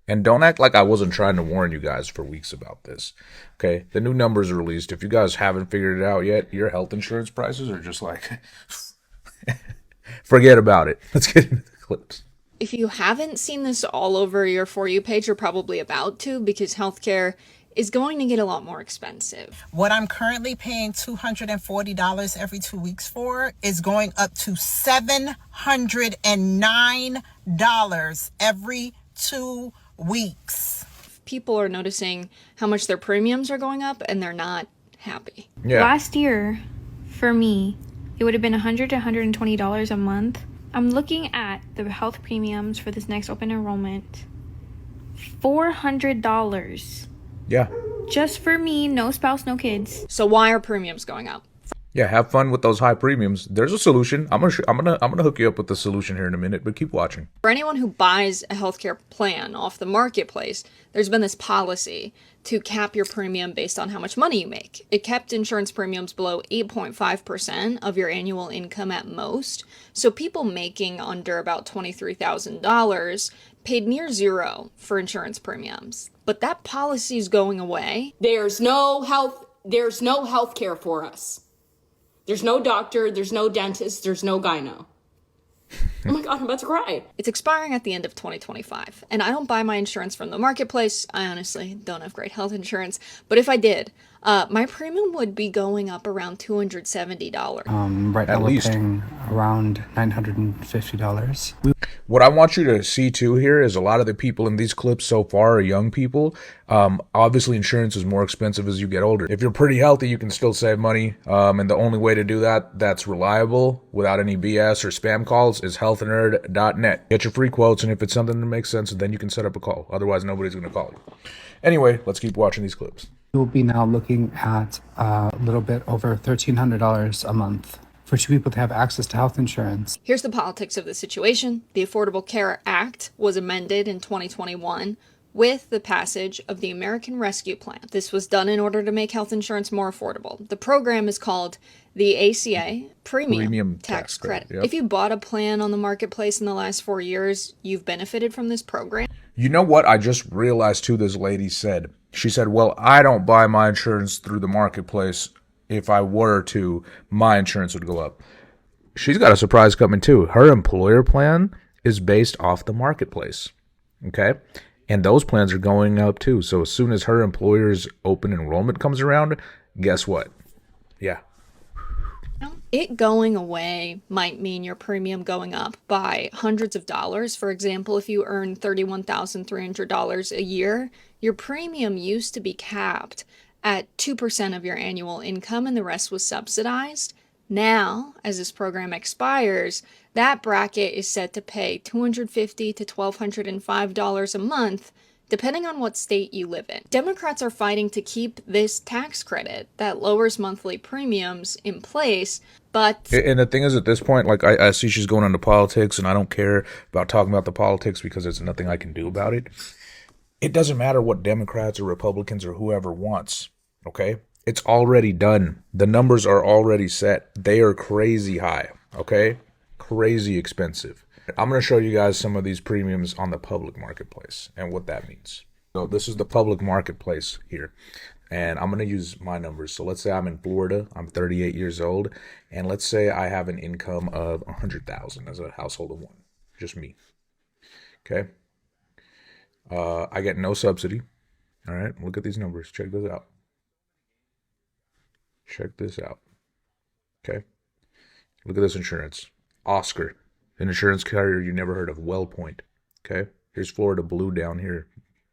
And don't act like I wasn't trying to warn you guys for weeks about this. Okay? The new numbers are released. If you guys haven't figured it out yet, your health insurance prices are just like, forget about it. Let's get into the clips. If you haven't seen this all over your For You page, you're probably about to, because healthcare is going to get a lot more expensive. What I'm currently paying $240 every 2 weeks for is going up to $709 every 2 weeks. People are noticing how much their premiums are going up and they're not happy. Yeah. Last year, for me, it would have been $100 to $120 a month. I'm looking at the health premiums for this next open enrollment. $400. Yeah. Just for me, no spouse, no kids. So why are premiums going up? Yeah, have fun with those high premiums. There's a solution. I'm gonna hook you up with the solution here in a minute, but keep watching. For anyone who buys a healthcare plan off the marketplace, there's been this policy to cap your premium based on how much money you make. It kept insurance premiums below 8.5% of your annual income at most. So people making under about $23,000 paid near zero for insurance premiums. But that policy is going away. There's no health care for us. There's no doctor, there's no dentist, there's no gyno. Oh my God, I'm about to cry. It's expiring at the end of 2025, and I don't buy my insurance from the marketplace. I honestly don't have great health insurance, but if I did, my premium would be going up around $270. Right At now least. we're paying around $950. What I want you to see too here is a lot of the people in these clips so far are young people. Obviously, insurance is more expensive as you get older. If you're pretty healthy, you can still save money. And the only way to do that that's reliable without any BS or spam calls is healthnerd.net. Get your free quotes, and if it's something that makes sense, then you can set up a call. Otherwise, nobody's going to call you. Anyway, let's keep watching these clips. We'll be now looking at a little bit over $1,300 a month for two people to have access to health insurance. Here's the politics of the situation. The Affordable Care Act was amended in 2021 with the passage of the American Rescue Plan. This was done in order to make health insurance more affordable. The program is called the ACA Premium Tax Credit. Yep. If you bought a plan on the marketplace in the last 4 years, you've benefited from this program. You know what I just realized too this lady said? She said, well, I don't buy my insurance through the marketplace. If I were to, my insurance would go up. She's got a surprise coming too. Her employer plan is based off the marketplace. Okay? And those plans are going up too. So as soon as her employer's open enrollment comes around, guess what? Yeah. It going away might mean your premium going up by hundreds of dollars. For example, if you earn $31,300 a year, your premium used to be capped at 2% of your annual income and the rest was subsidized. Now, as this program expires, that bracket is set to pay $250 to $1,205 a month, depending on what state you live in. Democrats are fighting to keep this tax credit that lowers monthly premiums in place, but... And the thing is, at this point, like, I see she's going into politics, and I don't care about talking about the politics because there's nothing I can do about it. It doesn't matter what Democrats or Republicans or whoever wants, okay? It's already done. The numbers are already set. They are crazy high, okay? Crazy expensive. I'm going to show you guys some of these premiums on the public marketplace and what that means. So this is the public marketplace here, and I'm going to use my numbers. So let's say I'm in Florida, I'm 38 years old, and let's say I have an income of $100,000 as a household of one, just me. Okay. I get no subsidy. All right, look at these numbers. Check this out. Check this out. Okay. Look at this insurance. Oscar. An insurance carrier you never heard of, WellPoint. Okay, here's Florida Blue down here.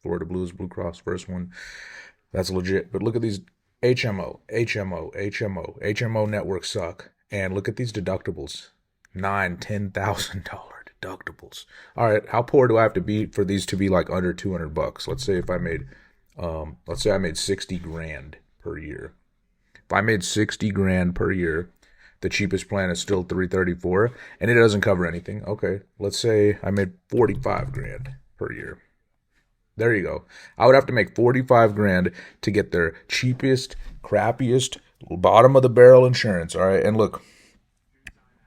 Florida Blue is Blue Cross, first one. That's legit. But look at these HMO networks suck. And look at these deductibles. $10,000 deductibles. All right, how poor do I have to be for these to be like under $200? Let's say if I made, let's say I made 60 grand per year. If I made 60 grand per year, the cheapest plan is still $334, and it doesn't cover anything. Okay, let's say I made 45 grand per year. There you go. I would have to make 45 grand to get their cheapest, crappiest, bottom of the barrel insurance. All right, and look,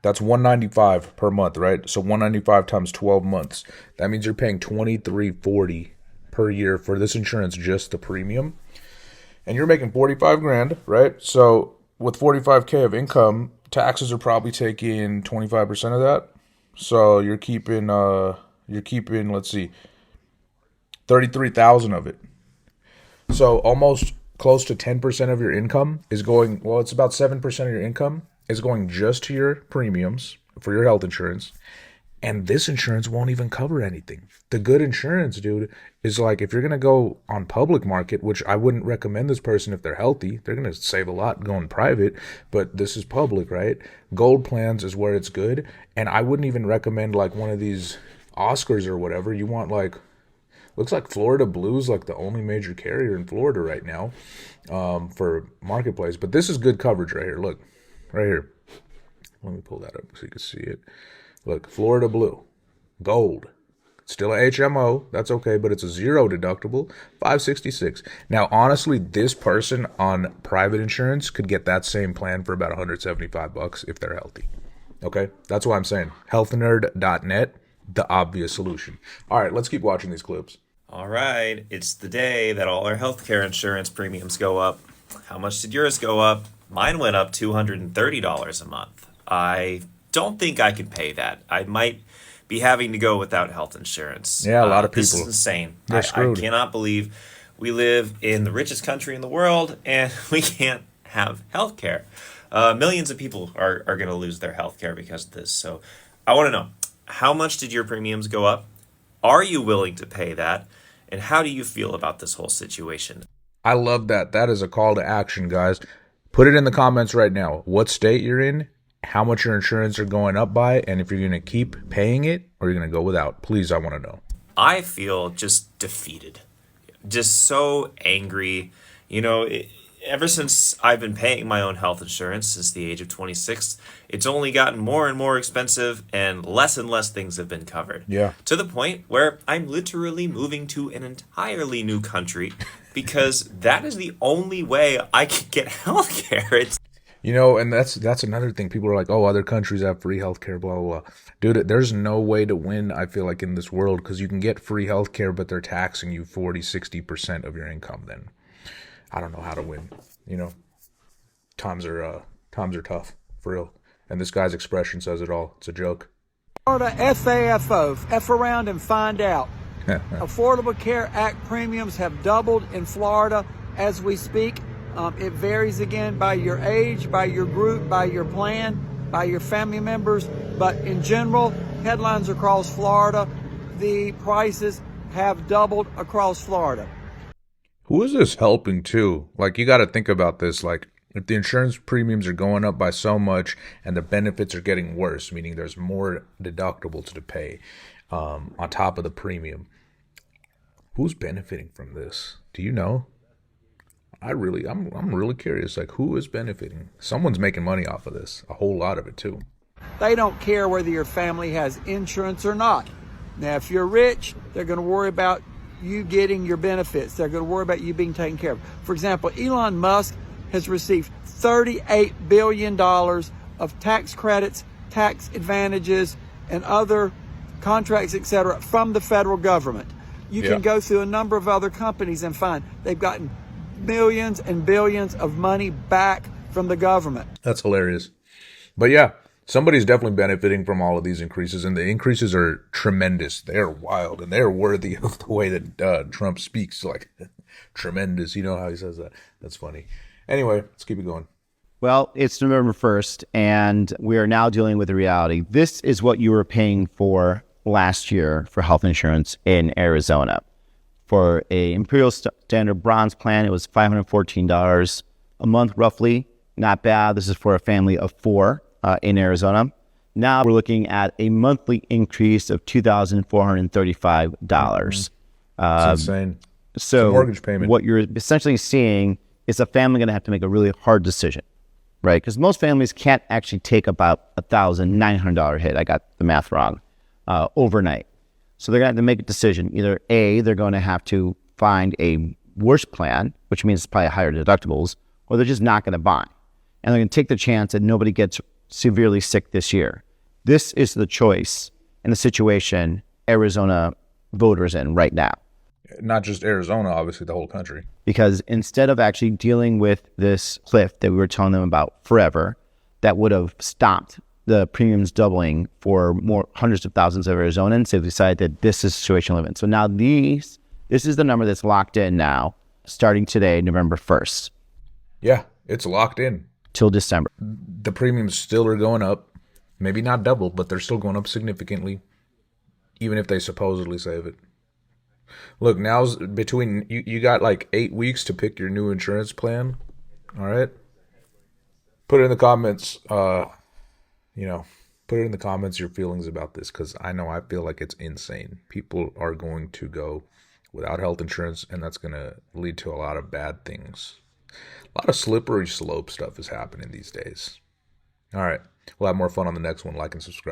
that's $195 per month, right? So $195 times 12 months. That means you're paying $23.40 per year for this insurance, just the premium. And you're making 45 grand, right? So with 45K of income, taxes are probably taking 25% of that. So you're keeping, let's see, 33,000 of it. So almost close to 10% of your income is going, well, it's about 7% of your income is going just to your premiums for your health insurance. And this insurance won't even cover anything. The good insurance, dude, is like if you're going to go on public market, which I wouldn't recommend this person if they're healthy. They're going to save a lot going private, but this is public, right? Gold plans is where it's good. And I wouldn't even recommend like one of these Oscars or whatever. You want like, looks like Florida Blue's like the only major carrier in Florida right now for marketplace. But this is good coverage right here. Look, right here. Let me pull that up so you can see it. Look, Florida Blue, gold, still a HMO. That's okay, but it's a 0 deductible, $566. Now, honestly, this person on private insurance could get that same plan for about $175 if they're healthy. Okay, that's why I'm saying healthnerd.net, the obvious solution. All right, let's keep watching these clips. All right, it's the day that all our healthcare insurance premiums go up. How much did yours go up? Mine went up $230 a month. I don't think I could pay that. I might be having to go without health insurance. Yeah, a lot of people. This is insane. They're I screwed. cannot believe we live in the richest country in the world and we can't have health care. Millions of people are going to lose their health care because of this. So I want to know, how much did your premiums go up? Are you willing to pay that? And how do you feel about this whole situation? I love that. That is a call to action, guys. Put it in the comments right now. What state you're in, how much your insurance are going up by, and if you're going to keep paying it or you're going to go without. Please, I want to know. I feel just defeated, just so angry. You know, ever since I've been paying my own health insurance since the age of 26, it's only gotten more and more expensive and less things have been covered. Yeah. To the point where I'm literally moving to an entirely new country because that is the only way I can get health care. You know, and that's another thing. People are like, oh, other countries have free healthcare, blah, blah, blah. Dude, there's no way to win, I feel like, in this world because you can get free healthcare, but they're taxing you 40, 60% of your income then. I don't know how to win, you know. Times are tough, for real. And this guy's expression says it all. It's a joke. Florida FAFO, F around and find out. Affordable Care Act premiums have doubled in Florida as we speak. It varies again by your age, by your group, by your plan, by your family members. But in general, headlines across Florida, the prices have doubled across Florida. Who is this helping too? Like, you got to think about this. Like, if the insurance premiums are going up by so much and the benefits are getting worse, meaning there's more deductibles to pay on top of the premium, who's benefiting from this? Do you know? I'm really curious. Like, who is benefiting? Someone's making money off of this. A whole lot of it too. They don't care whether your family has insurance or not. Now, if you're rich, they're going to worry about you getting your benefits. They're going to worry about you being taken care of. For example, Elon Musk has received $38 billion of tax credits, tax advantages, and other contracts, etc., from the federal government. You can go through a number of other companies and find they've gotten millions and billions of money back from the government. That's hilarious. But yeah, somebody's definitely benefiting from all of these increases, and the increases are tremendous. They're wild, and they're worthy of the way that Trump speaks. Like, tremendous. You know how he says that. That's funny. Anyway, let's keep it going. Well, it's November 1st, and we are now dealing with the reality. This is what you were paying for last year for health insurance in Arizona. For a Imperial Standard Bronze plan, it was $514 a month, roughly. Not bad. This is for a family of 4 in Arizona. Now we're looking at a monthly increase of $2,435. It's insane. So it's a mortgage payment. What you're essentially seeing is a family going to have to make a really hard decision, right? Because most families can't actually take about $1,900 hit. I got the math wrong, overnight. So they're going to have to make a decision. Either A, they're going to have to find a worse plan, which means it's probably higher deductibles, or they're just not going to buy. And they're going to take the chance that nobody gets severely sick this year. This is the choice and the situation Arizona voters in right now. Not just Arizona, obviously the whole country. Because instead of actually dealing with this cliff that we were telling them about forever, that would have stopped the premiums doubling for more hundreds of thousands of Arizonans, they've decided that this is situational living. So now this is the number that's locked in now, starting today, November 1st. Yeah, it's locked in. Till December. The premiums still are going up. Maybe not double, but they're still going up significantly, even if they supposedly save it. Look, now's between you got like 8 weeks to pick your new insurance plan. All right. Put it in the comments. Put it in the comments your feelings about this, because I know I feel like it's insane. People are going to go without health insurance, and that's going to lead to a lot of bad things. A lot of slippery slope stuff is happening these days. All right. We'll have more fun on the next one. Like and subscribe.